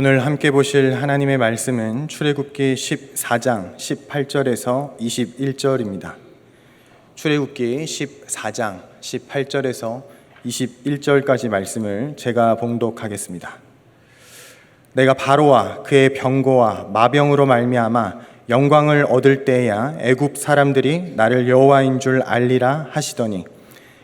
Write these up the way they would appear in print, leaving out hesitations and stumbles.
오늘 함께 보실 하나님의 말씀은 출애굽기 14장 18절에서 21절입니다. 출애굽기 14장 18절에서 21절까지 말씀을 제가 봉독하겠습니다. 내가 바로와 그의 병거와 마병으로 말미암아 영광을 얻을 때에야 애굽 사람들이 나를 여호와인 줄 알리라 하시더니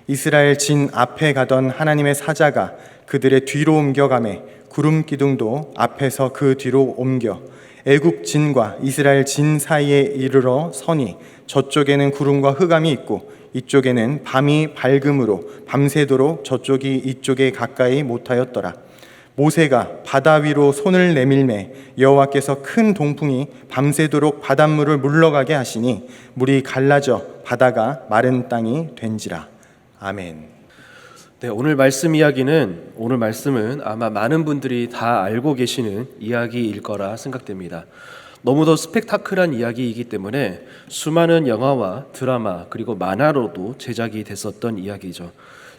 이스라엘 진 앞에 가던 하나님의 사자가 그들의 뒤로 옮겨가매 구름 기둥도 앞에서 그 뒤로 옮겨 애굽 진과 이스라엘 진 사이에 이르러 서니 저쪽에는 구름과 흑암이 있고 이쪽에는 밤이 밝음으로 밤새도록 저쪽이 이쪽에 가까이 못하였더라. 모세가 바다 위로 손을 내밀매 여호와께서 큰 동풍이 밤새도록 바닷물을 물러가게 하시니 물이 갈라져 바다가 마른 땅이 된지라. 아멘. 네, 오늘 말씀은 아마 많은 분들이 다 알고 계시는 이야기일 거라 생각됩니다. 너무도 스펙타클한 이야기이기 때문에 수많은 영화와 드라마 그리고 만화로도 제작이 됐었던 이야기죠.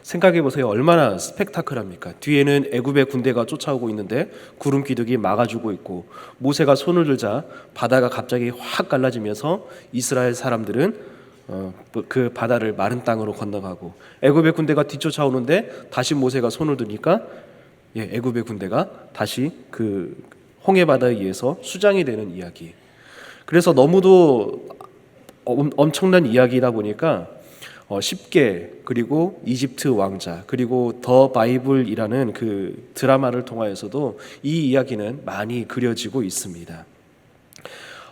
생각해 보세요. 얼마나 스펙타클합니까? 뒤에는 애굽의 군대가 쫓아오고 있는데 구름 기둥이 막아주고 있고 모세가 손을 들자 바다가 갑자기 확 갈라지면서 이스라엘 사람들은 그 바다를 마른 땅으로 건너가고 애굽의 군대가 뒤쫓아오는데 다시 모세가 손을 드니까 애굽의 군대가 다시 그 홍해 바다에 의해서 수장이 되는 이야기. 그래서 너무도 엄청난 이야기다 보니까 쉽게 그리고 이집트 왕자 그리고 더 바이블이라는 그 드라마를 통하여서도 이 이야기는 많이 그려지고 있습니다.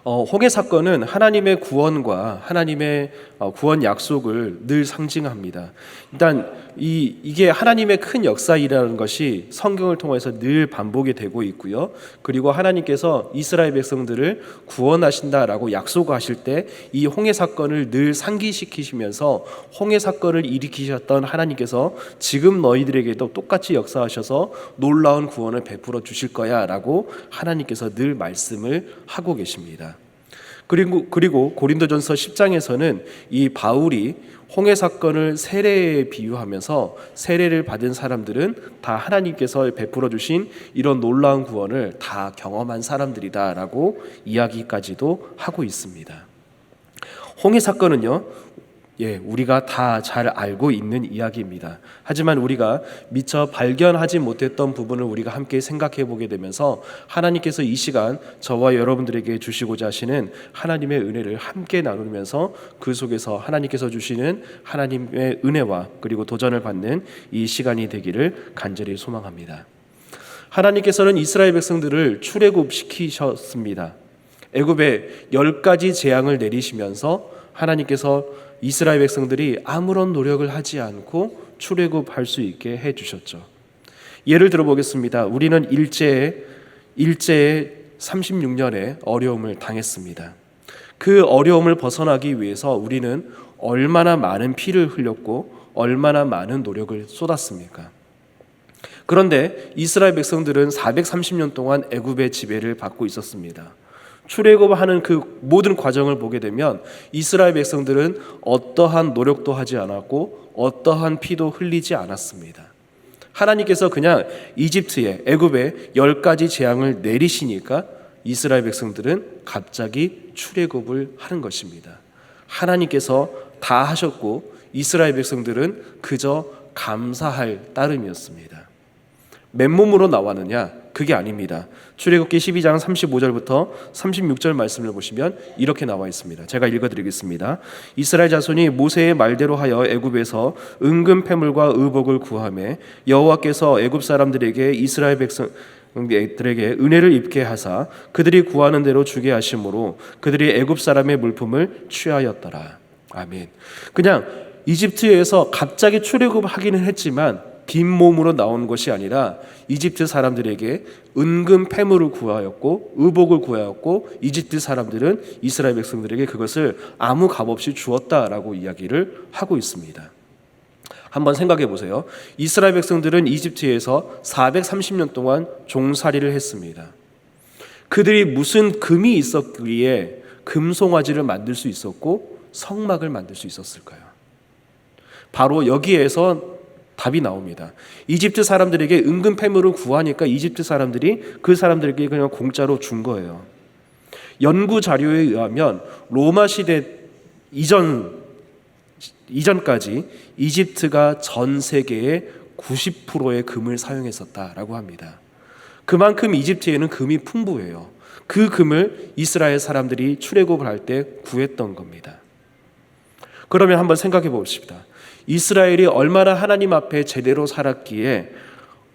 홍해 사건은 하나님의 구원과 하나님의 구원 약속을 늘 상징합니다. 일단 이게 하나님의 큰 역사이라는 것이 성경을 통해서 늘 반복이 되고 있고요. 그리고 하나님께서 이스라엘 백성들을 구원하신다라고 약속하실 때 이 홍해 사건을 늘 상기시키시면서 홍해 사건을 일으키셨던 하나님께서 지금 너희들에게도 똑같이 역사하셔서 놀라운 구원을 베풀어 주실 거야 라고 하나님께서 늘 말씀을 하고 계십니다. 그리고 고린도전서 10장에서는 이 바울이 홍해 사건을 세례에 비유하면서 세례를 받은 사람들은 다 하나님께서 베풀어 주신 이런 놀라운 구원을 다 경험한 사람들이다라고 이야기까지도 하고 있습니다. 홍해 사건은요, 우리가 다 잘 알고 있는 이야기입니다. 하지만 우리가 미처 발견하지 못했던 부분을 우리가 함께 생각해 보게 되면서 하나님께서 이 시간 저와 여러분들에게 주시고자 하시는 하나님의 은혜를 함께 나누면서 그 속에서 하나님께서 주시는 하나님의 은혜와 그리고 도전을 받는 이 시간이 되기를 간절히 소망합니다. 하나님께서는 이스라엘 백성들을 출애굽시키셨습니다. 애굽에 10가지 재앙을 내리시면서 하나님께서 이스라엘 백성들이 아무런 노력을 하지 않고 출애굽할 수 있게 해주셨죠. 예를 들어보겠습니다. 우리는 일제에 36년의 어려움을 당했습니다. 그 어려움을 벗어나기 위해서 우리는 얼마나 많은 피를 흘렸고 얼마나 많은 노력을 쏟았습니까? 그런데 이스라엘 백성들은 430년 동안 애굽의 지배를 받고 있었습니다. 출애굽하는 그 모든 과정을 보게 되면 이스라엘 백성들은 어떠한 노력도 하지 않았고 어떠한 피도 흘리지 않았습니다. 하나님께서 그냥 이집트에 애굽에 10가지 재앙을 내리시니까 이스라엘 백성들은 갑자기 출애굽을 하는 것입니다. 하나님께서 다 하셨고 이스라엘 백성들은 그저 감사할 따름이었습니다. 맨몸으로 나왔느냐? 그게 아닙니다. 출애굽기 12장 35절부터 36절 말씀을 보시면 이렇게 나와 있습니다. 제가 읽어드리겠습니다. 이스라엘 자손이 모세의 말대로 하여 애굽에서 은금 패물과 의복을 구하매 여호와께서 애굽 사람들에게 이스라엘 백성들에게 은혜를 입게 하사 그들이 구하는 대로 주게 하심으로 그들이 애굽 사람의 물품을 취하였더라. 아멘. 그냥 이집트에서 갑자기 출애굽하기는 했지만 빈 몸으로 나온 것이 아니라 이집트 사람들에게 은금 패물을 구하였고 의복을 구하였고 이집트 사람들은 이스라엘 백성들에게 그것을 아무 값 없이 주었다라고 이야기를 하고 있습니다. 한번 생각해 보세요. 이스라엘 백성들은 이집트에서 430년 동안 종살이를 했습니다. 그들이 무슨 금이 있었기에 금송아지를 만들 수 있었고 성막을 만들 수 있었을까요? 바로 여기에서 답이 나옵니다. 이집트 사람들에게 은근 패물을 구하니까 이집트 사람들이 그 사람들에게 그냥 공짜로 준 거예요. 연구 자료에 의하면 로마 시대 이전까지 이집트가 전 세계의 90%의 금을 사용했었다라고 합니다. 그만큼 이집트에는 금이 풍부해요. 그 금을 이스라엘 사람들이 출애굽을 할 때 구했던 겁니다. 그러면 한번 생각해 봅시다. 이스라엘이 얼마나 하나님 앞에 제대로 살았기에,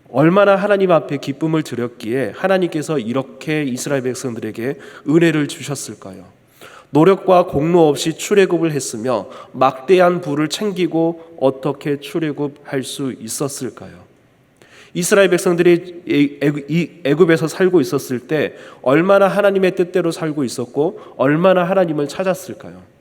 얼마나 하나님 앞에 기쁨을 드렸기에 하나님께서 이렇게 이스라엘 백성들에게 은혜를 주셨을까요? 노력과 공로 없이 출애굽을 했으며 막대한 부를 챙기고 어떻게 출애굽할 수 있었을까요? 이스라엘 백성들이 애굽에서 살고 있었을 때 얼마나 하나님의 뜻대로 살고 있었고 얼마나 하나님을 찾았을까요?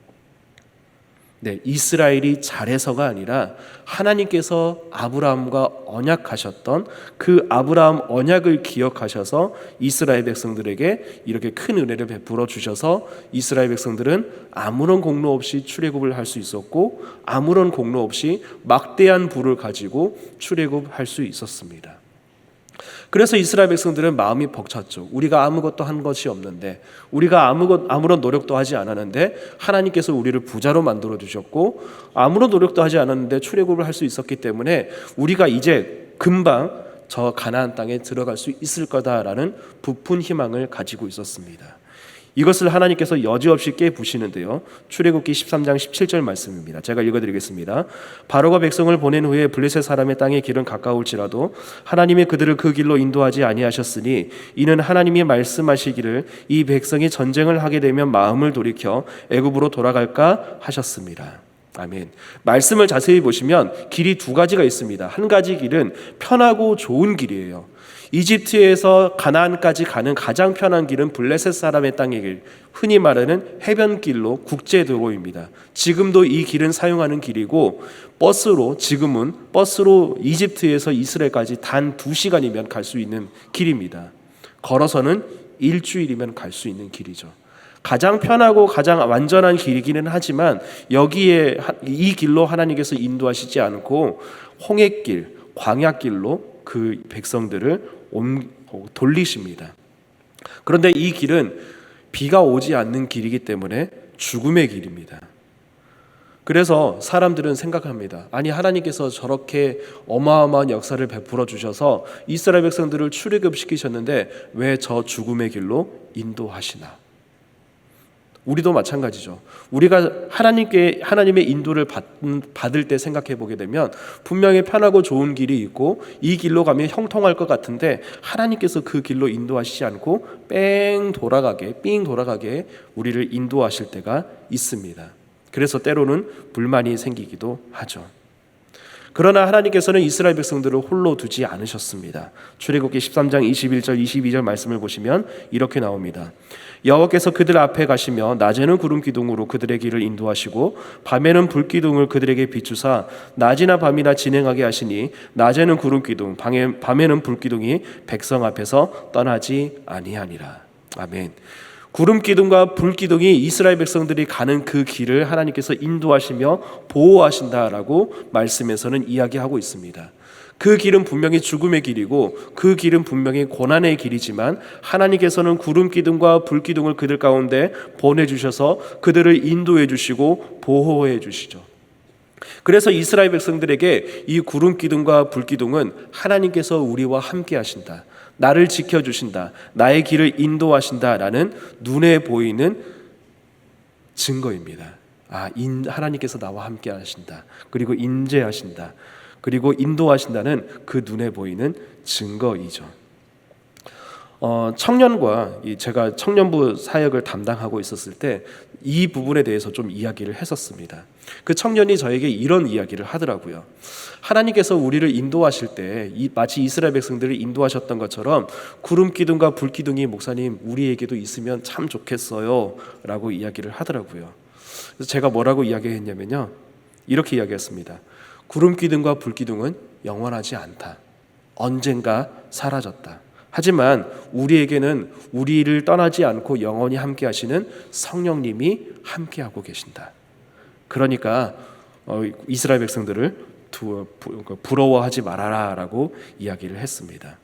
네, 이스라엘이 잘해서가 아니라 하나님께서 아브라함과 언약하셨던 그 아브라함 언약을 기억하셔서 이스라엘 백성들에게 이렇게 큰 은혜를 베풀어 주셔서 이스라엘 백성들은 아무런 공로 없이 출애굽을 할 수 있었고 아무런 공로 없이 막대한 부를 가지고 출애굽할 수 있었습니다. 그래서 이스라엘 백성들은 마음이 벅찼죠. 우리가 아무것도 한 것이 없는데, 우리가 아무런 노력도 하지 않았는데 하나님께서 우리를 부자로 만들어 주셨고 아무런 노력도 하지 않았는데 출애굽을 할 수 있었기 때문에 우리가 이제 금방 저 가나안 땅에 들어갈 수 있을 거다라는 부푼 희망을 가지고 있었습니다. 이것을 하나님께서 여지없이 깨부시는데요. 출애굽기 13장 17절 말씀입니다. 제가 읽어드리겠습니다. 바로가 백성을 보낸 후에 블레셋 사람의 땅의 길은 가까울지라도 하나님이 그들을 그 길로 인도하지 아니하셨으니 이는 하나님이 말씀하시기를 이 백성이 전쟁을 하게 되면 마음을 돌이켜 애굽으로 돌아갈까 하셨습니다. 아멘. 말씀을 자세히 보시면 길이 두 가지가 있습니다. 한 가지 길은 편하고 좋은 길이에요. 이집트에서 가나안까지 가는 가장 편한 길은 블레셋 사람의 땅의 길, 흔히 말하는 해변길로 국제도로입니다. 지금도 이 길은 사용하는 길이고 지금은 버스로 이집트에서 이스라엘까지 단 2시간이면 갈 수 있는 길입니다. 걸어서는 일주일이면 갈 수 있는 길이죠. 가장 편하고 가장 완전한 길이기는 하지만 여기에 이 길로 하나님께서 인도하시지 않고 홍해길, 광야길로 그 백성들을 돌리십니다. 그런데 이 길은 비가 오지 않는 길이기 때문에 죽음의 길입니다. 그래서 사람들은 생각합니다. 아니, 하나님께서 저렇게 어마어마한 역사를 베풀어 주셔서 이스라엘 백성들을 출애굽시키셨는데 왜 저 죽음의 길로 인도하시나? 우리도 마찬가지죠. 우리가 하나님의 인도를 받을 때 생각해 보게 되면 분명히 편하고 좋은 길이 있고 이 길로 가면 형통할 것 같은데 하나님께서 그 길로 인도하시지 않고 삥 돌아가게 우리를 인도하실 때가 있습니다. 그래서 때로는 불만이 생기기도 하죠. 그러나 하나님께서는 이스라엘 백성들을 홀로 두지 않으셨습니다. 출애굽기 13장 21절 22절 말씀을 보시면 이렇게 나옵니다. 여호와께서 그들 앞에 가시며 낮에는 구름 기둥으로 그들의 길을 인도하시고 밤에는 불 기둥을 그들에게 비추사 낮이나 밤이나 진행하게 하시니 낮에는 구름 기둥 밤에는 불 기둥이 백성 앞에서 떠나지 아니하니라. 아멘. 구름 기둥과 불 기둥이 이스라엘 백성들이 가는 그 길을 하나님께서 인도하시며 보호하신다라고 말씀에서는 이야기하고 있습니다. 그 길은 분명히 죽음의 길이고 그 길은 분명히 고난의 길이지만 하나님께서는 구름 기둥과 불 기둥을 그들 가운데 보내주셔서 그들을 인도해 주시고 보호해 주시죠. 그래서 이스라엘 백성들에게 이 구름 기둥과 불 기둥은 하나님께서 우리와 함께 하신다, 나를 지켜주신다, 나의 길을 인도하신다라는 눈에 보이는 증거입니다. 하나님께서 나와 함께 하신다, 그리고 인재하신다, 그리고 인도하신다는 그 눈에 보이는 증거이죠. 청년과 제가 청년부 사역을 담당하고 있었을 때 이 부분에 대해서 좀 이야기를 했었습니다. 그 청년이 저에게 이런 이야기를 하더라고요. 하나님께서 우리를 인도하실 때 마치 이스라엘 백성들을 인도하셨던 것처럼 구름 기둥과 불 기둥이 목사님 우리에게도 있으면 참 좋겠어요 라고 이야기를 하더라고요. 그래서 제가 뭐라고 이야기했냐면요, 이렇게 이야기했습니다. 구름 기둥과 불 기둥은 영원하지 않다. 언젠가 사라졌다. 하지만 우리에게는 우리를 떠나지 않고 영원히 함께 하시는 성령님이 함께하고 계신다. 그러니까 이스라엘 백성들을 부러워하지 말아라라고 이야기를 했습니다.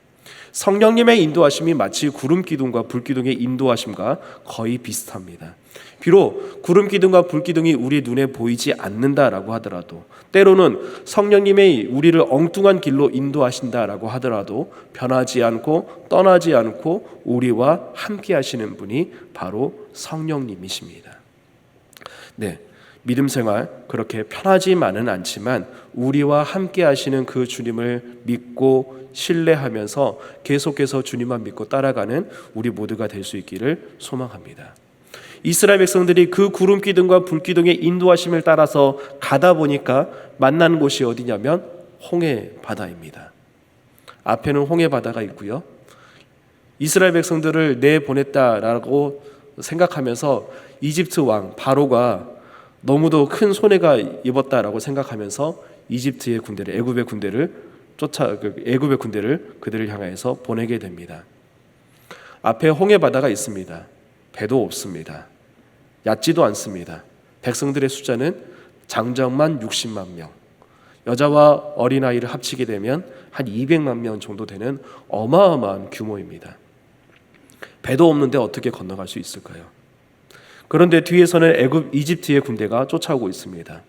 성령님의 인도하심이 마치 구름 기둥과 불 기둥의 인도하심과 거의 비슷합니다. 비록 구름 기둥과 불 기둥이 우리 눈에 보이지 않는다라고 하더라도, 때로는 성령님의 우리를 엉뚱한 길로 인도하신다라고 하더라도 변하지 않고 떠나지 않고 우리와 함께 하시는 분이 바로 성령님이십니다. 네, 믿음 생활 그렇게 편하지만은 않지만 우리와 함께 하시는 그 주님을 믿고 신뢰하면서 계속해서 주님만 믿고 따라가는 우리 모두가 될 수 있기를 소망합니다. 이스라엘 백성들이 그 구름 기둥과 불 기둥의 인도하심을 따라서 가다 보니까 만난 곳이 어디냐면 홍해 바다입니다. 앞에는 홍해 바다가 있고요. 이스라엘 백성들을 내보냈다라고 생각하면서 이집트 왕 바로가 너무도 큰 손해가 입었다라고 생각하면서 이집트의 군대를, 애굽의 군대를 그들을 향해서 보내게 됩니다. 앞에 홍해 바다가 있습니다. 배도 없습니다. 얕지도 않습니다. 백성들의 숫자는 장정만 60만 명, 여자와 어린아이를 합치게 되면 한 200만 명 정도 되는 어마어마한 규모입니다. 배도 없는데 어떻게 건너갈 수 있을까요? 그런데 뒤에서는 이집트의 군대가 쫓아오고 있습니다.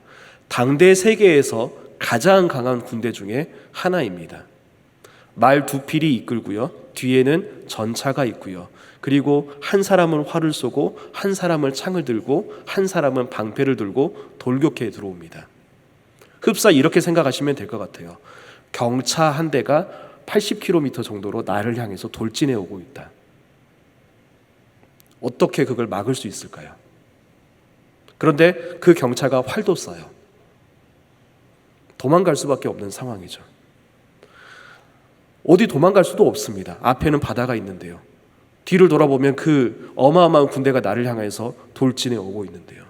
당대 세계에서 가장 강한 군대 중에 하나입니다. 말 2필이 이끌고요. 뒤에는 전차가 있고요. 그리고 한 사람은 활을 쏘고 한 사람은 창을 들고 한 사람은 방패를 들고 돌격해 들어옵니다. 흡사 이렇게 생각하시면 될 것 같아요. 경차 한 대가 80km 정도로 나를 향해서 돌진해 오고 있다. 어떻게 그걸 막을 수 있을까요? 그런데 그 경차가 활도 쏴요. 도망갈 수밖에 없는 상황이죠. 어디 도망갈 수도 없습니다. 앞에는 바다가 있는데요. 뒤를 돌아보면 그 어마어마한 군대가 나를 향해서 돌진해 오고 있는데요.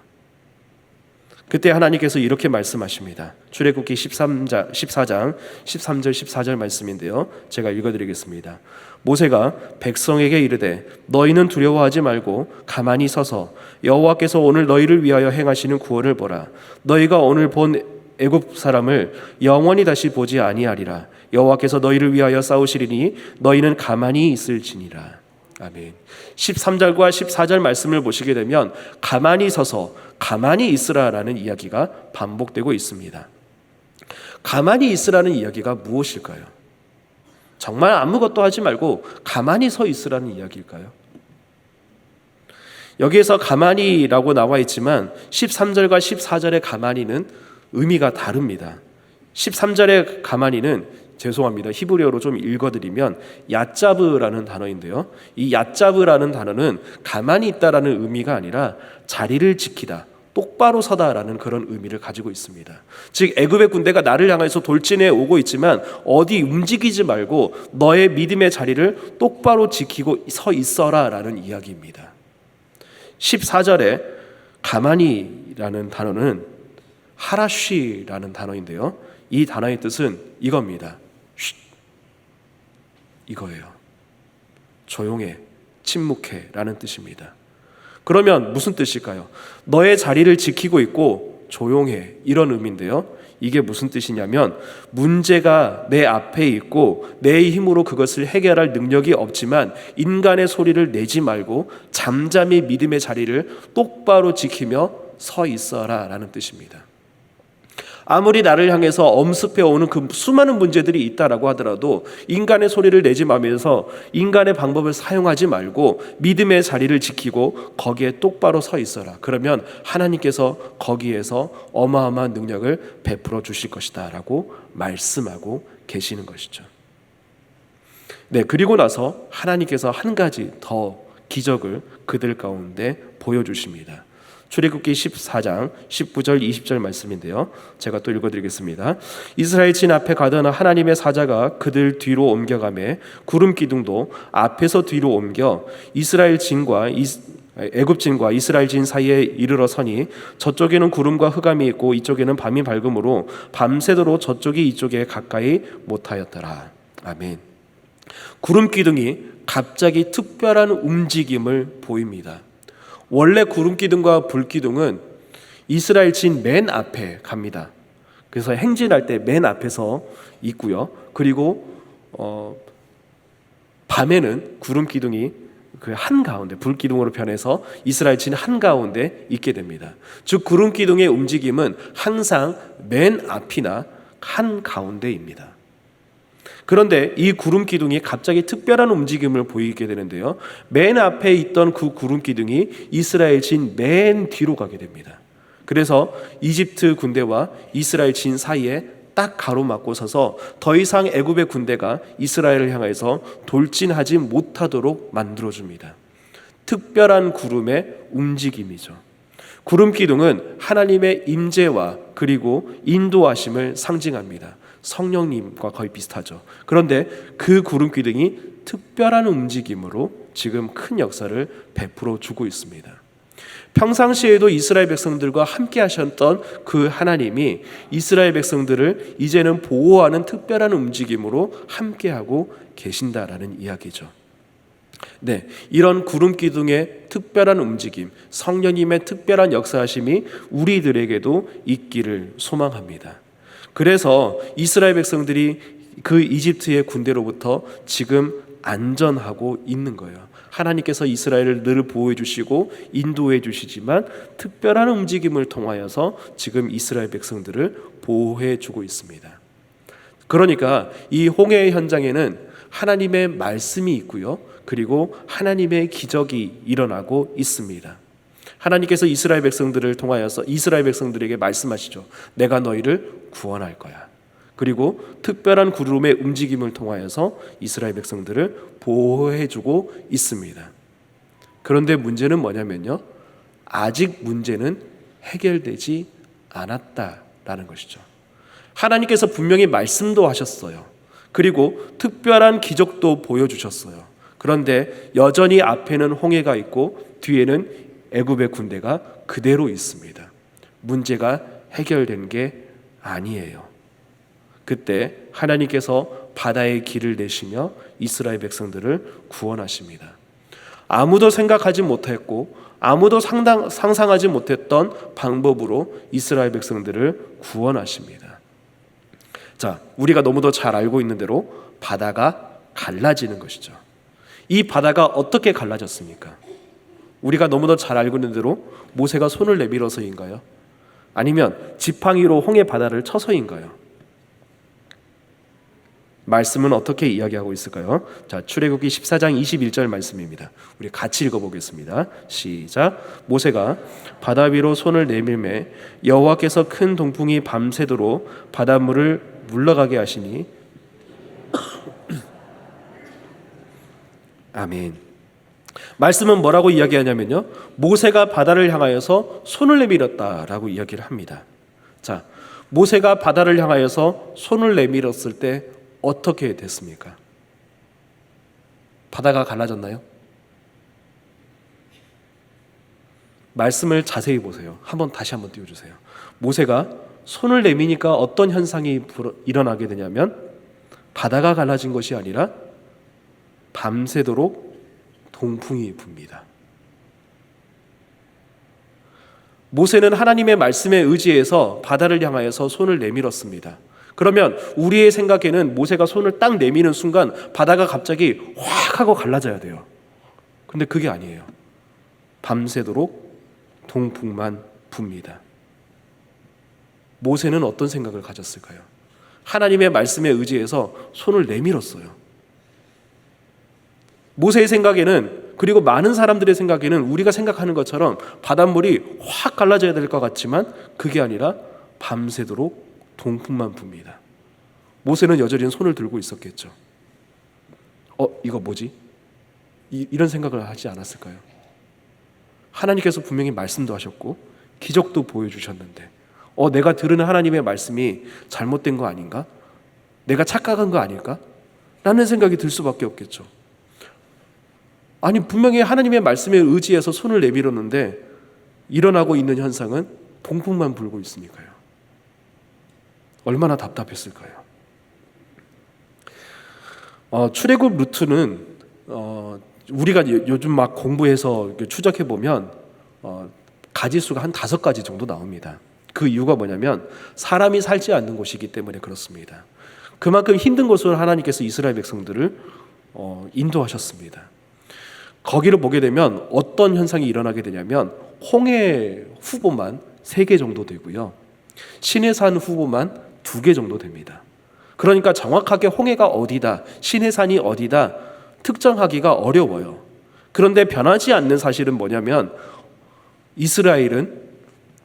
그때 하나님께서 이렇게 말씀하십니다. 출애굽기 14장 13절 14절 말씀인데요. 제가 읽어드리겠습니다. 모세가 백성에게 이르되 너희는 두려워하지 말고 가만히 서서 여호와께서 오늘 너희를 위하여 행하시는 구원을 보라. 너희가 오늘 본 애굽 사람을 영원히 다시 보지 아니하리라. 여호와께서 너희를 위하여 싸우시리니 너희는 가만히 있을지니라. 아멘. 13절과 14절 말씀을 보시게 되면 가만히 서서 가만히 있으라라는 이야기가 반복되고 있습니다. 가만히 있으라는 이야기가 무엇일까요? 정말 아무것도 하지 말고 가만히 서 있으라는 이야기일까요? 여기에서 가만히라고 나와 있지만 13절과 14절의 가만히는 의미가 다릅니다. 13절의 가만히는 죄송합니다. 히브리어로 좀 읽어드리면 얏자브라는 단어인데요. 이 얏자브라는 단어는 가만히 있다라는 의미가 아니라 자리를 지키다, 똑바로 서다라는 그런 의미를 가지고 있습니다. 즉 애굽의 군대가 나를 향해서 돌진해 오고 있지만 어디 움직이지 말고 너의 믿음의 자리를 똑바로 지키고 서 있어라라는 이야기입니다. 14절에 가만히라는 단어는 하라쉬라는 단어인데요. 이 단어의 뜻은 이겁니다. 쉿, 이거예요. 조용해, 침묵해 라는 뜻입니다. 그러면 무슨 뜻일까요? 너의 자리를 지키고 있고 조용해, 이런 의미인데요. 이게 무슨 뜻이냐면 문제가 내 앞에 있고 내 힘으로 그것을 해결할 능력이 없지만 인간의 소리를 내지 말고 잠잠히 믿음의 자리를 똑바로 지키며 서 있어라 라는 뜻입니다. 아무리 나를 향해서 엄습해 오는 그 수많은 문제들이 있다라고 하더라도 인간의 소리를 내지 말면서 인간의 방법을 사용하지 말고 믿음의 자리를 지키고 거기에 똑바로 서 있어라. 그러면 하나님께서 거기에서 어마어마한 능력을 베풀어 주실 것이다 라고 말씀하고 계시는 것이죠. 네, 그리고 나서 하나님께서 한 가지 더 기적을 그들 가운데 보여주십니다. 출애굽기 14장 19절 20절 말씀인데요. 제가 또 읽어드리겠습니다. 이스라엘 진 앞에 가던 하나님의 사자가 그들 뒤로 옮겨가매 구름 기둥도 앞에서 뒤로 옮겨 이스라엘 진과 애굽 진과 이스라엘 진 사이에 이르러 서니 저쪽에는 구름과 흑암이 있고 이쪽에는 밤이 밝음으로 밤새도록 저쪽이 이쪽에 가까이 못하였더라. 아멘. 구름 기둥이 갑자기 특별한 움직임을 보입니다. 원래 구름 기둥과 불 기둥은 이스라엘 진 맨 앞에 갑니다. 그래서 행진할 때 맨 앞에서 있고요. 그리고 밤에는 구름 기둥이 그 한가운데, 불기둥으로 변해서 이스라엘 진 한가운데 있게 됩니다. 즉 구름 기둥의 움직임은 항상 맨 앞이나 한가운데입니다. 그런데 이 구름 기둥이 갑자기 특별한 움직임을 보이게 되는데요, 맨 앞에 있던 그 구름 기둥이 이스라엘 진 맨 뒤로 가게 됩니다. 그래서 이집트 군대와 이스라엘 진 사이에 딱 가로막고 서서 더 이상 애굽의 군대가 이스라엘을 향해서 돌진하지 못하도록 만들어줍니다. 특별한 구름의 움직임이죠. 구름 기둥은 하나님의 임재와 그리고 인도하심을 상징합니다. 성령님과 거의 비슷하죠. 그런데 그 구름 기둥이 특별한 움직임으로 지금 큰 역사를 베풀어 주고 있습니다. 평상시에도 이스라엘 백성들과 함께 하셨던 그 하나님이 이스라엘 백성들을 이제는 보호하는 특별한 움직임으로 함께하고 계신다라는 이야기죠. 네, 이런 구름 기둥의 특별한 움직임, 성령님의 특별한 역사하심이 우리들에게도 있기를 소망합니다. 그래서 이스라엘 백성들이 그 이집트의 군대로부터 지금 안전하고 있는 거예요. 하나님께서 이스라엘을 늘 보호해 주시고 인도해 주시지만 특별한 움직임을 통하여서 지금 이스라엘 백성들을 보호해 주고 있습니다. 그러니까 이 홍해의 현장에는 하나님의 말씀이 있고요, 그리고 하나님의 기적이 일어나고 있습니다. 하나님께서 이스라엘 백성들을 통하여서 이스라엘 백성들에게 말씀하시죠. 내가 너희를 구원할 거야. 그리고 특별한 구름의 움직임을 통하여서 이스라엘 백성들을 보호해주고 있습니다. 그런데 문제는 뭐냐면요, 아직 문제는 해결되지 않았다라는 것이죠. 하나님께서 분명히 말씀도 하셨어요. 그리고 특별한 기적도 보여주셨어요. 그런데 여전히 앞에는 홍해가 있고 뒤에는 애굽의 군대가 그대로 있습니다. 문제가 해결된 게 아니에요. 그때 하나님께서 바다의 길을 내시며 이스라엘 백성들을 구원하십니다. 아무도 생각하지 못했고 아무도 상상하지 못했던 방법으로 이스라엘 백성들을 구원하십니다. 자, 우리가 너무도 잘 알고 있는 대로 바다가 갈라지는 것이죠. 이 바다가 어떻게 갈라졌습니까? 우리가 너무도 잘 알고 있는 대로 모세가 손을 내밀어서인가요? 아니면 지팡이로 홍해 바다를 쳐서인가요? 말씀은 어떻게 이야기하고 있을까요? 자, 출애굽기 14장 21절 말씀입니다. 우리 같이 읽어보겠습니다. 시작. 모세가 바다 위로 손을 내밀매 여호와께서 큰 동풍이 밤새도록 바닷물을 물러가게 하시니 아멘. 말씀은 뭐라고 이야기하냐면요, 모세가 바다를 향하여서 손을 내밀었다라고 이야기를 합니다. 자, 모세가 바다를 향하여서 손을 내밀었을 때 어떻게 됐습니까? 바다가 갈라졌나요? 말씀을 자세히 보세요. 다시 한번 띄워주세요. 모세가 손을 내미니까 어떤 현상이 일어나게 되냐면 바다가 갈라진 것이 아니라 밤새도록 동풍이 붑니다. 모세는 하나님의 말씀에 의지해서 바다를 향하여서 손을 내밀었습니다. 그러면 우리의 생각에는 모세가 손을 딱 내미는 순간 바다가 갑자기 확 하고 갈라져야 돼요. 그런데 그게 아니에요. 밤새도록 동풍만 붑니다. 모세는 어떤 생각을 가졌을까요? 하나님의 말씀에 의지해서 손을 내밀었어요. 모세의 생각에는, 그리고 많은 사람들의 생각에는 우리가 생각하는 것처럼 바닷물이 확 갈라져야 될 것 같지만 그게 아니라 밤새도록 동풍만 붑니다. 모세는 여전히 손을 들고 있었겠죠. 이거 뭐지? 이런 생각을 하지 않았을까요? 하나님께서 분명히 말씀도 하셨고 기적도 보여주셨는데 내가 들은 하나님의 말씀이 잘못된 거 아닌가? 내가 착각한 거 아닐까? 라는 생각이 들 수밖에 없겠죠. 아니, 분명히 하나님의 말씀에 의지해서 손을 내밀었는데 일어나고 있는 현상은 동풍만 불고 있으니까요. 얼마나 답답했을까요? 출애굽 루트는 우리가 요즘 막 공부해서 추적해 보면 가지수가 한 5가지 정도 나옵니다. 그 이유가 뭐냐면 사람이 살지 않는 곳이기 때문에 그렇습니다. 그만큼 힘든 곳으로 하나님께서 이스라엘 백성들을 인도하셨습니다. 거기를 보게 되면 어떤 현상이 일어나게 되냐면 홍해 후보만 3개 정도 되고요, 시내산 후보만 2개 정도 됩니다. 그러니까 정확하게 홍해가 어디다, 시내산이 어디다 특정하기가 어려워요. 그런데 변하지 않는 사실은 뭐냐면 이스라엘은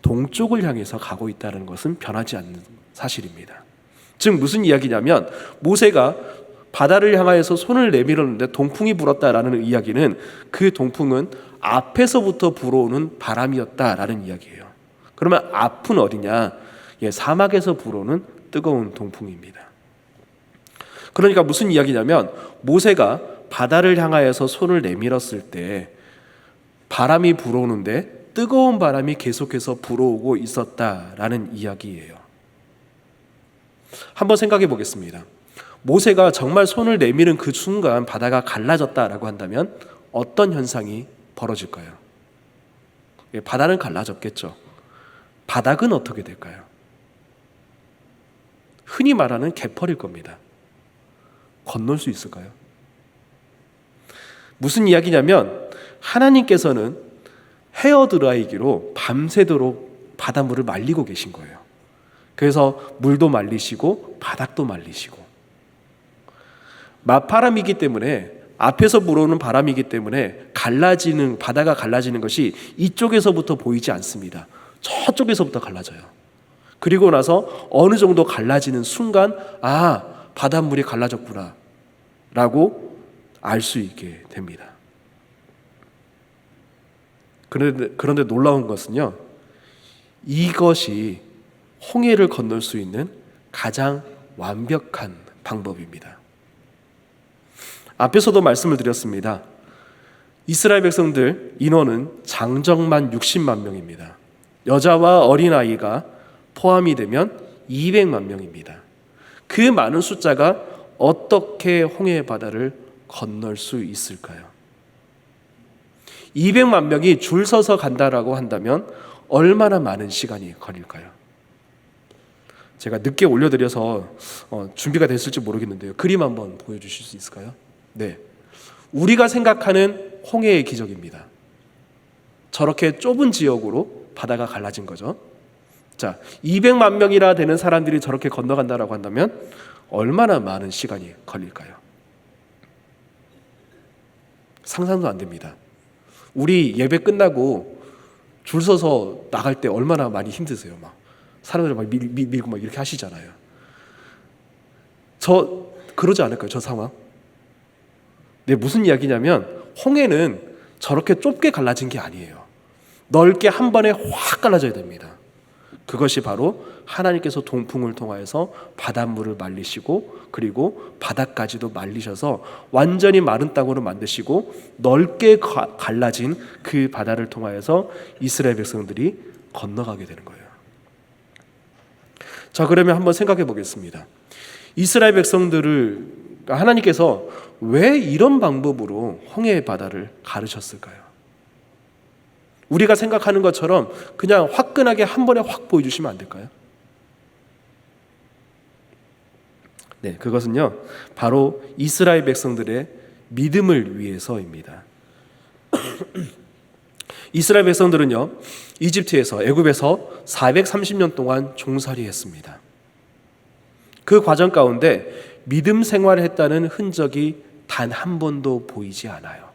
동쪽을 향해서 가고 있다는 것은 변하지 않는 사실입니다. 즉 무슨 이야기냐면 모세가 바다를 향하여서 손을 내밀었는데 동풍이 불었다라는 이야기는 그 동풍은 앞에서부터 불어오는 바람이었다라는 이야기예요. 그러면 앞은 어디냐? 사막에서 불어오는 뜨거운 동풍입니다. 그러니까 무슨 이야기냐면 모세가 바다를 향하여서 손을 내밀었을 때 바람이 불어오는데 뜨거운 바람이 계속해서 불어오고 있었다라는 이야기예요. 한번 생각해 보겠습니다. 모세가 정말 손을 내미는 그 순간 바다가 갈라졌다라고 한다면 어떤 현상이 벌어질까요? 바다는 갈라졌겠죠. 바닥은 어떻게 될까요? 흔히 말하는 개펄일 겁니다. 건널 수 있을까요? 무슨 이야기냐면 하나님께서는 헤어드라이기로 밤새도록 바닷물을 말리고 계신 거예요. 그래서 물도 말리시고 바닥도 말리시고, 맞바람이기 때문에 앞에서 불어오는 바람이기 때문에 바다가 갈라지는 것이 이쪽에서부터 보이지 않습니다. 저쪽에서부터 갈라져요. 그리고 나서 어느 정도 갈라지는 순간 바닷물이 갈라졌구나 라고 알 수 있게 됩니다. 그런데 놀라운 것은요, 이것이 홍해를 건널 수 있는 가장 완벽한 방법입니다. 앞에서도 말씀을 드렸습니다. 이스라엘 백성들 인원은 장정만 60만 명입니다. 여자와 어린아이가 포함이 되면 200만 명입니다. 그 많은 숫자가 어떻게 홍해 바다를 건널 수 있을까요? 200만 명이 줄 서서 간다라고 한다면 얼마나 많은 시간이 걸릴까요? 제가 늦게 올려드려서 준비가 됐을지 모르겠는데요. 그림 한번 보여주실 수 있을까요? 네, 우리가 생각하는 홍해의 기적입니다. 저렇게 좁은 지역으로 바다가 갈라진 거죠. 자, 200만 명이나 되는 사람들이 저렇게 건너간다라고 한다면 얼마나 많은 시간이 걸릴까요? 상상도 안 됩니다. 우리 예배 끝나고 줄 서서 나갈 때 얼마나 많이 힘드세요? 막 사람들 막 밀고 막 이렇게 하시잖아요. 그러지 않을까요? 저 상황? 네, 무슨 이야기냐면 홍해는 저렇게 좁게 갈라진 게 아니에요. 넓게 한 번에 확 갈라져야 됩니다. 그것이 바로 하나님께서 동풍을 통하여서 바닷물을 말리시고 그리고 바닥까지도 말리셔서 완전히 마른 땅으로 만드시고 넓게 갈라진 그 바다를 통하여서 이스라엘 백성들이 건너가게 되는 거예요. 자, 그러면 한번 생각해 보겠습니다. 이스라엘 백성들을 하나님께서 왜 이런 방법으로 홍해의 바다를 가르셨을까요? 우리가 생각하는 것처럼 그냥 화끈하게 한 번에 확 보여주시면 안 될까요? 네, 그것은요 바로 이스라엘 백성들의 믿음을 위해서입니다. 이스라엘 백성들은요 애굽에서 430년 동안 종살이했습니다. 그 과정 가운데 믿음 생활을 했다는 흔적이 단 한 번도 보이지 않아요.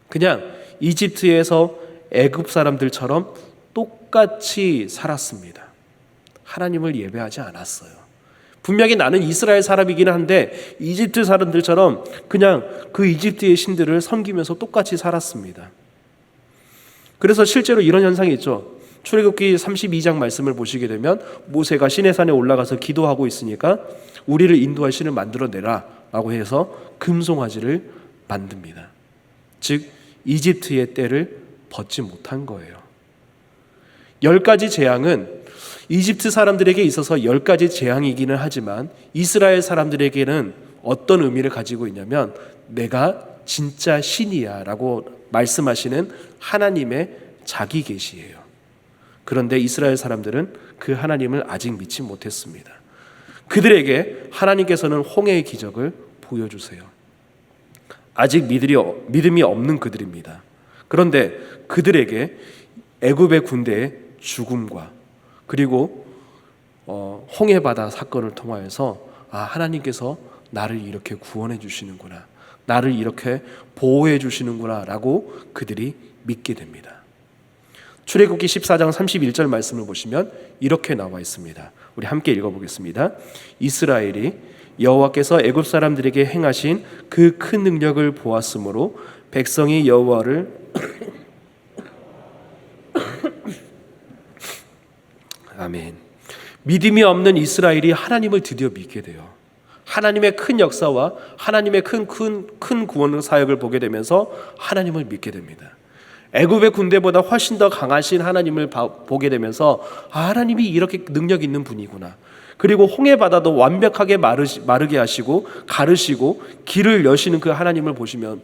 그냥 이집트에서 애굽 사람들처럼 똑같이 살았습니다. 하나님을 예배하지 않았어요. 분명히 나는 이스라엘 사람이긴 한데 이집트 사람들처럼 그냥 그 이집트의 신들을 섬기면서 똑같이 살았습니다. 그래서 실제로 이런 현상이 있죠. 출애굽기 32장 말씀을 보시게 되면 모세가 시내산에 올라가서 기도하고 있으니까 우리를 인도할 신을 만들어내라 라고 해서 금송아지를 만듭니다. 즉 이집트의 때를 벗지 못한 거예요. 10가지 재앙은 이집트 사람들에게 있어서 10가지 재앙이기는 하지만 이스라엘 사람들에게는 어떤 의미를 가지고 있냐면 내가 진짜 신이야 라고 말씀하시는 하나님의 자기 계시예요. 그런데 이스라엘 사람들은 그 하나님을 아직 믿지 못했습니다. 그들에게 하나님께서는 홍해의 기적을 보여주세요. 아직 믿음이 없는 그들입니다. 그런데 그들에게 애굽의 군대의 죽음과 그리고 홍해바다 사건을 통하여서 하나님께서 나를 이렇게 구원해 주시는구나, 나를 이렇게 보호해 주시는구나 라고 그들이 믿게 됩니다. 출애굽기 14장 31절 말씀을 보시면 이렇게 나와 있습니다. 우리 함께 읽어보겠습니다. 이스라엘이 여호와께서 애굽 사람들에게 행하신 그 큰 능력을 보았으므로 백성이 여호와를 아멘. 믿음이 없는 이스라엘이 하나님을 드디어 믿게 돼요. 하나님의 큰 역사와 하나님의 큰 구원 사역을 보게 되면서 하나님을 믿게 됩니다. 애굽의 군대보다 훨씬 더 강하신 하나님을 보게 되면서 하나님이 이렇게 능력 있는 분이구나. 그리고 홍해 바다도 완벽하게 마르게 하시고 가르시고 길을 여시는 그 하나님을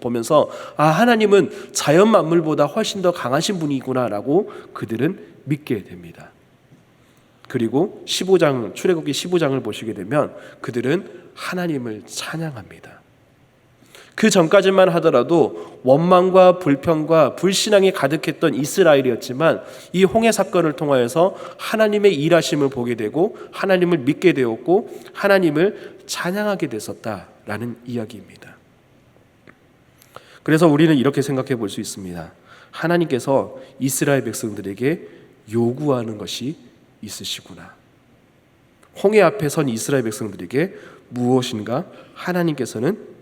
보면서 하나님은 자연 만물보다 훨씬 더 강하신 분이구나라고 그들은 믿게 됩니다. 그리고 출애굽기 15장을 보시게 되면 그들은 하나님을 찬양합니다. 그 전까지만 하더라도 원망과 불평과 불신앙이 가득했던 이스라엘이었지만 이 홍해 사건을 통하여서 하나님의 일하심을 보게 되고 하나님을 믿게 되었고 하나님을 찬양하게 됐었다라는 이야기입니다. 그래서 우리는 이렇게 생각해 볼 수 있습니다. 하나님께서 이스라엘 백성들에게 요구하는 것이 있으시구나. 홍해 앞에 선 이스라엘 백성들에게 무엇인가 하나님께서는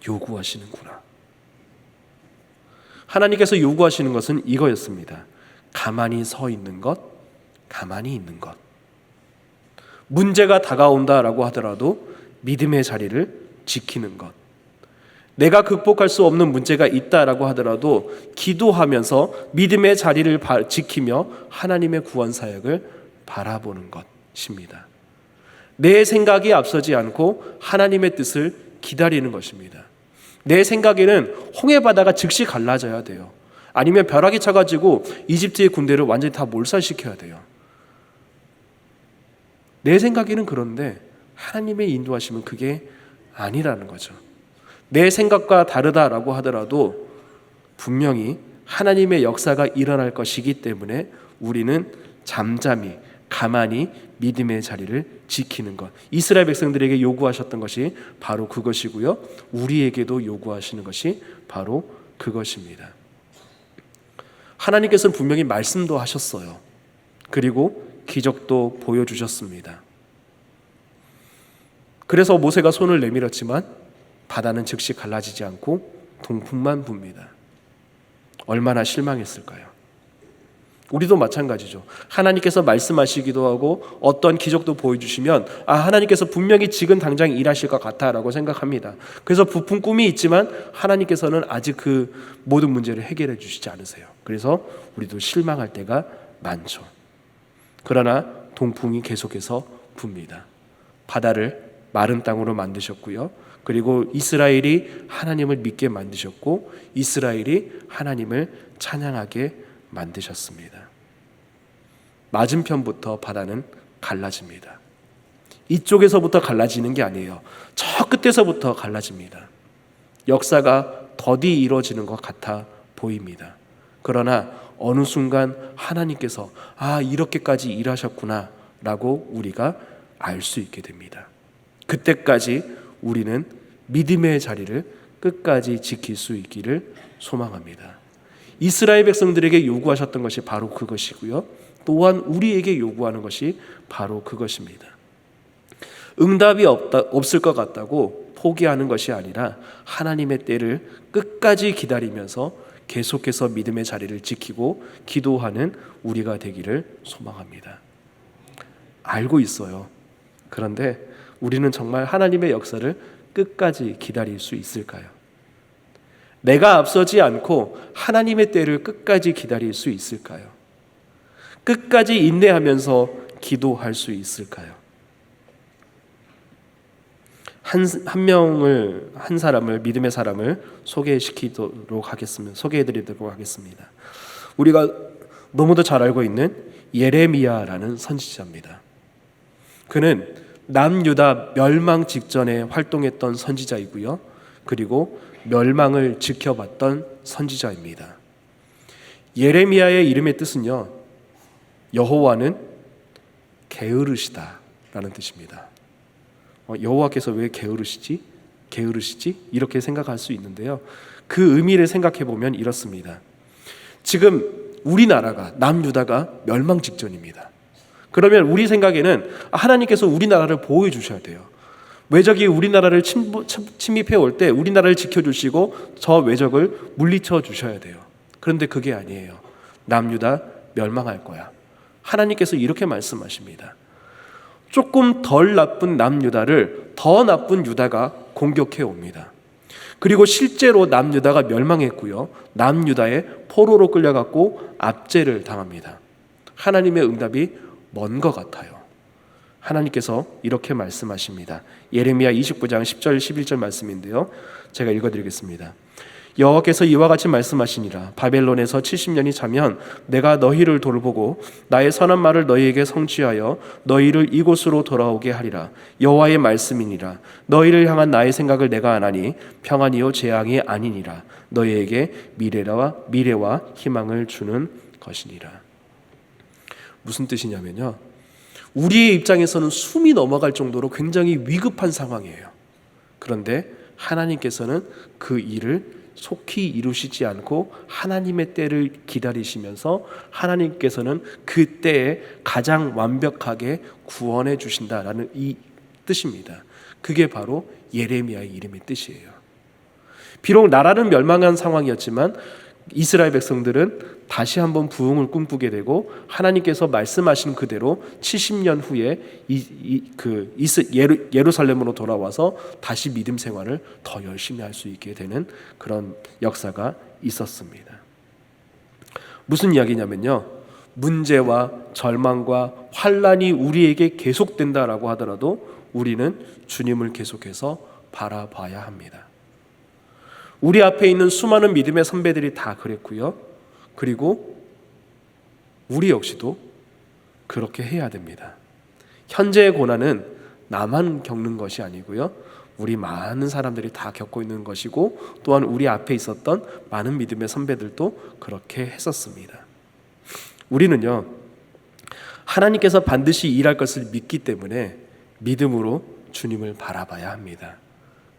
요구하시는구나. 하나님께서 요구하시는 것은 이거였습니다. 가만히 서 있는 것, 가만히 있는 것. 문제가 다가온다라고 하더라도 믿음의 자리를 지키는 것. 내가 극복할 수 없는 문제가 있다라고 하더라도 기도하면서 믿음의 자리를 지키며 하나님의 구원 사역을 바라보는 것입니다. 내 생각이 앞서지 않고 하나님의 뜻을 기다리는 것입니다. 내 생각에는 홍해 바다가 즉시 갈라져야 돼요. 아니면 벼락이 쳐가지고 이집트의 군대를 완전히 다 몰살시켜야 돼요. 내 생각에는 그런데 하나님의 인도하심은 그게 아니라는 거죠. 내 생각과 다르다라고 하더라도 분명히 하나님의 역사가 일어날 것이기 때문에 우리는 잠잠히 가만히 믿음의 자리를 지키는 것. 이스라엘 백성들에게 요구하셨던 것이 바로 그것이고요. 우리에게도 요구하시는 것이 바로 그것입니다. 하나님께서는 분명히 말씀도 하셨어요. 그리고 기적도 보여주셨습니다. 그래서 모세가 손을 내밀었지만 바다는 즉시 갈라지지 않고 동풍만 붑니다. 얼마나 실망했을까요? 우리도 마찬가지죠. 하나님께서 말씀하시기도 하고 어떤 기적도 보여주시면 하나님께서 분명히 지금 당장 일하실 것 같다라고 생각합니다. 그래서 부푼 꿈이 있지만 하나님께서는 아직 그 모든 문제를 해결해 주시지 않으세요. 그래서 우리도 실망할 때가 많죠. 그러나 동풍이 계속해서 붑니다. 바다를 마른 땅으로 만드셨고요. 그리고 이스라엘이 하나님을 믿게 만드셨고 이스라엘이 하나님을 찬양하게 만드셨습니다. 맞은편부터 바다는 갈라집니다. 이쪽에서부터 갈라지는 게 아니에요. 저 끝에서부터 갈라집니다. 역사가 더디 이루어지는 것 같아 보입니다. 그러나 어느 순간 하나님께서 이렇게까지 일하셨구나 라고 우리가 알 수 있게 됩니다. 그때까지 우리는 믿음의 자리를 끝까지 지킬 수 있기를 소망합니다. 이스라엘 백성들에게 요구하셨던 것이 바로 그것이고요. 또한 우리에게 요구하는 것이 바로 그것입니다. 응답이 없을 것 같다고 포기하는 것이 아니라 하나님의 때를 끝까지 기다리면서 계속해서 믿음의 자리를 지키고 기도하는 우리가 되기를 소망합니다. 알고 있어요. 그런데 우리는 정말 하나님의 역사를 끝까지 기다릴 수 있을까요? 내가 앞서지 않고 하나님의 때를 끝까지 기다릴 수 있을까요? 끝까지 인내하면서 기도할 수 있을까요? 한 사람을 믿음의 사람을 소개해드리도록 하겠습니다. 우리가 너무도 잘 알고 있는 예레미야라는 선지자입니다. 그는 남유다 멸망 직전에 활동했던 선지자이고요. 그리고 멸망을 지켜봤던 선지자입니다. 예레미야의 이름의 뜻은요, 여호와는 게으르시다 라는 뜻입니다. 여호와께서 왜 게으르시지? 이렇게 생각할 수 있는데요, 그 의미를 생각해 보면 이렇습니다. 지금 우리나라가, 남유다가 멸망 직전입니다. 그러면 우리 생각에는 하나님께서 우리나라를 보호해 주셔야 돼요. 외적이 우리나라를 침입해 올 때 우리나라를 지켜주시고 저 외적을 물리쳐 주셔야 돼요. 그런데 그게 아니에요. 남유다 멸망할 거야. 하나님께서 이렇게 말씀하십니다. 조금 덜 나쁜 남유다를 더 나쁜 유다가 공격해 옵니다. 그리고 실제로 남유다가 멸망했고요, 남유다의 포로로 끌려갔고 압제를 당합니다. 하나님의 응답이 먼 것 같아요. 하나님께서 이렇게 말씀하십니다. 예레미야 29장 10절 11절 말씀인데요, 제가 읽어드리겠습니다. 여호와께서 이와 같이 말씀하시니라. 바벨론에서 70년이 차면 내가 너희를 돌보고 나의 선한 말을 너희에게 성취하여 너희를 이곳으로 돌아오게 하리라. 여호와의 말씀이니라. 너희를 향한 나의 생각을 내가 아나니 평안이요 재앙이 아니니라. 너희에게 미래와 희망을 주는 것이니라. 무슨 뜻이냐면요, 우리의 입장에서는 숨이 넘어갈 정도로 굉장히 위급한 상황이에요. 그런데 하나님께서는 그 일을 속히 이루시지 않고 하나님의 때를 기다리시면서 하나님께서는 그 때에 가장 완벽하게 구원해 주신다라는 이 뜻입니다. 그게 바로 예레미야의 이름의 뜻이에요. 비록 나라는 멸망한 상황이었지만 이스라엘 백성들은 다시 한번 부흥을 꿈꾸게 되고 하나님께서 말씀하신 그대로 70년 후에 예루살렘으로 돌아와서 다시 믿음 생활을 더 열심히 할 수 있게 되는 그런 역사가 있었습니다. 무슨 이야기냐면요, 문제와 절망과 환란이 우리에게 계속된다라고 하더라도 우리는 주님을 계속해서 바라봐야 합니다. 우리 앞에 있는 수많은 믿음의 선배들이 다 그랬고요, 그리고 우리 역시도 그렇게 해야 됩니다. 현재의 고난은 나만 겪는 것이 아니고요, 우리 많은 사람들이 다 겪고 있는 것이고, 또한 우리 앞에 있었던 많은 믿음의 선배들도 그렇게 했었습니다. 우리는요, 하나님께서 반드시 일할 것을 믿기 때문에 믿음으로 주님을 바라봐야 합니다.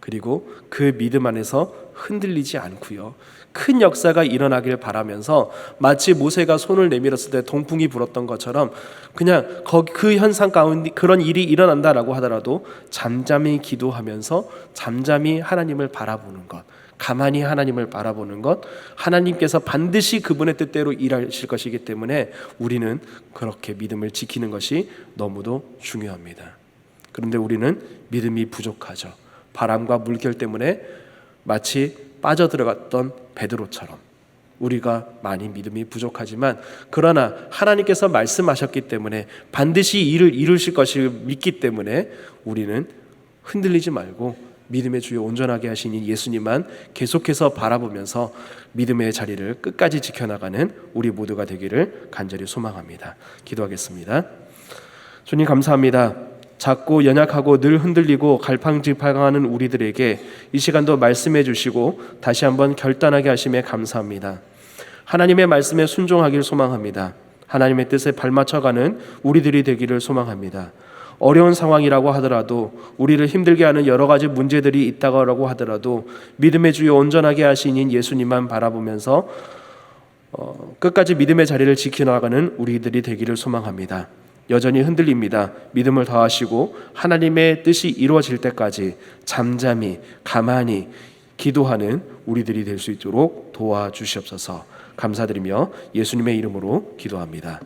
그리고 그 믿음 안에서 흔들리지 않고요, 큰 역사가 일어나길 바라면서 마치 모세가 손을 내밀었을 때 동풍이 불었던 것처럼 그냥 그 현상 가운데 그런 일이 일어난다라고 하더라도 잠잠히 기도하면서 잠잠히 하나님을 바라보는 것, 가만히 하나님을 바라보는 것, 하나님께서 반드시 그분의 뜻대로 일하실 것이기 때문에 우리는 그렇게 믿음을 지키는 것이 너무도 중요합니다. 그런데 우리는 믿음이 부족하죠. 바람과 물결 때문에 마치 빠져들어갔던 베드로처럼 우리가 많이 믿음이 부족하지만, 그러나 하나님께서 말씀하셨기 때문에 반드시 일을 이루실 것을 믿기 때문에 우리는 흔들리지 말고 믿음의 주요 온전하게 하시니 예수님만 계속해서 바라보면서 믿음의 자리를 끝까지 지켜나가는 우리 모두가 되기를 간절히 소망합니다. 기도하겠습니다. 주님 감사합니다. 작고 연약하고 늘 흔들리고 갈팡질팡하는 우리들에게 이 시간도 말씀해 주시고 다시 한번 결단하게 하심에 감사합니다. 하나님의 말씀에 순종하길 소망합니다. 하나님의 뜻에 발맞춰가는 우리들이 되기를 소망합니다. 어려운 상황이라고 하더라도, 우리를 힘들게 하는 여러 가지 문제들이 있다고 하더라도 믿음의 주요 온전하게 하시는 예수님만 바라보면서 끝까지 믿음의 자리를 지켜나가는 우리들이 되기를 소망합니다. 여전히 흔들립니다. 믿음을 더하시고 하나님의 뜻이 이루어질 때까지 잠잠히 가만히 기도하는 우리들이 될 수 있도록 도와주시옵소서. 감사드리며 예수님의 이름으로 기도합니다.